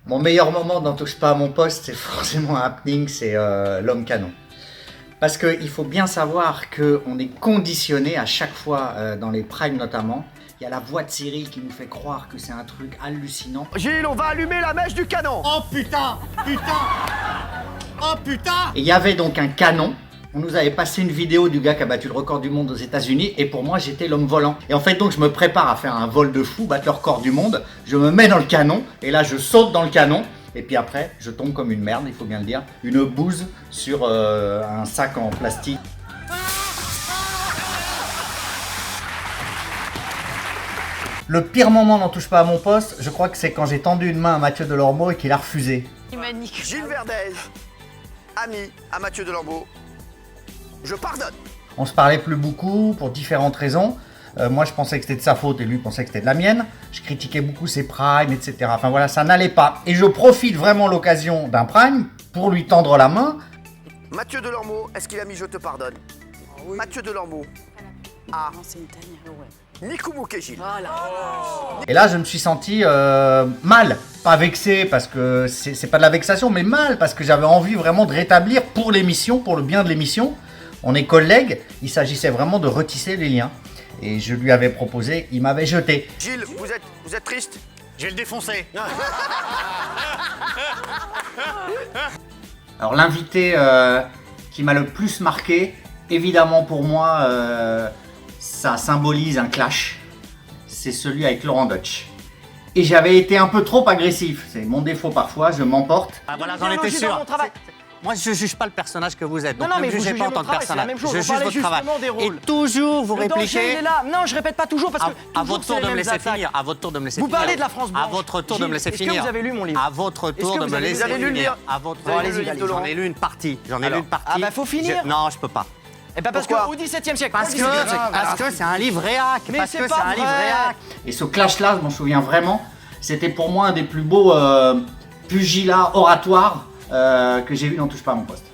Mon meilleur moment dans Touche pas à mon poste, c'est forcément un happening, c'est l'homme canon. Parce qu'il faut bien savoir qu'on est conditionné à chaque fois, dans les primes notamment. Il y a la voix de Cyril qui nous fait croire que c'est un truc hallucinant. Gilles, on va allumer la mèche du canon. Oh putain! Putain! Oh putain! Et il y avait donc un canon. On nous avait passé une vidéo du gars qui a battu le record du monde aux États-Unis et pour moi j'étais l'homme volant. Et en fait donc je me prépare à faire un vol de fou, battre le record du monde. Je me mets dans le canon et là je saute dans le canon et puis après je tombe comme une merde, il faut bien le dire, une bouse sur un sac en plastique. Le pire moment n'en touche pas à mon poste, je crois que c'est quand j'ai tendu une main à Mathieu Delormeau et qu'il a refusé. Gilles Verdez, ami à Mathieu Delambeau, je pardonne. On se parlait plus beaucoup pour différentes raisons. Moi je pensais que c'était de sa faute et lui pensait que c'était de la mienne. Je critiquais beaucoup ses primes, etc. Enfin voilà, ça n'allait pas. Et je profite vraiment l'occasion d'un prime pour lui tendre la main. Mathieu Delambeau, est-ce qu'il a mis je te pardonne? Oui. Mathieu Delambeau. Ah. Non, c'est une tanière. Ouais. Nikou Moukejil. Voilà. Et là je me suis senti mal. Pas vexé parce que c'est pas de la vexation, mais mal parce que j'avais envie vraiment de rétablir pour l'émission, pour le bien de l'émission. On est collègues, il s'agissait vraiment de retisser les liens. Et je lui avais proposé, il m'avait jeté. Gilles, vous êtes triste? Je vais le défoncer. Alors l'invité qui m'a le plus marqué, évidemment pour moi, ça symbolise un clash. C'est celui avec Laurent Deutsch. Et j'avais été un peu trop agressif. C'est mon défaut parfois, je m'emporte. Ah voilà, j'en étais sûr. Moi, je juge pas le personnage que vous êtes. Donc, ne me jugez pas en tant que personnage. Je juge votre travail. Et toujours, vous répliquez. Non, je répète pas toujours parce que. À votre tour de me laisser finir. À votre tour de me laisser Vous finir. parlez de la France blanche. À votre tour de me laisser finir. Est-ce que vous avez lu mon livre? À votre tour de me laisser finir. Vous avez lu le livre? À votre Vous avez lu le livre de J'en Laurent? ai lu une partie. J'en ai lu une partie. Ah bah, faut finir. Non, je peux pas. Eh ben parce Pourquoi? qu'au XVIIe siècle. Parce que c'est un livre réac. Mais Parce c'est que pas c'est un livre vrai. réac. Et ce clash-là, je m'en souviens vraiment, c'était pour moi un des plus beaux pugilats oratoires que j'ai vu dans Touche pas à mon poste.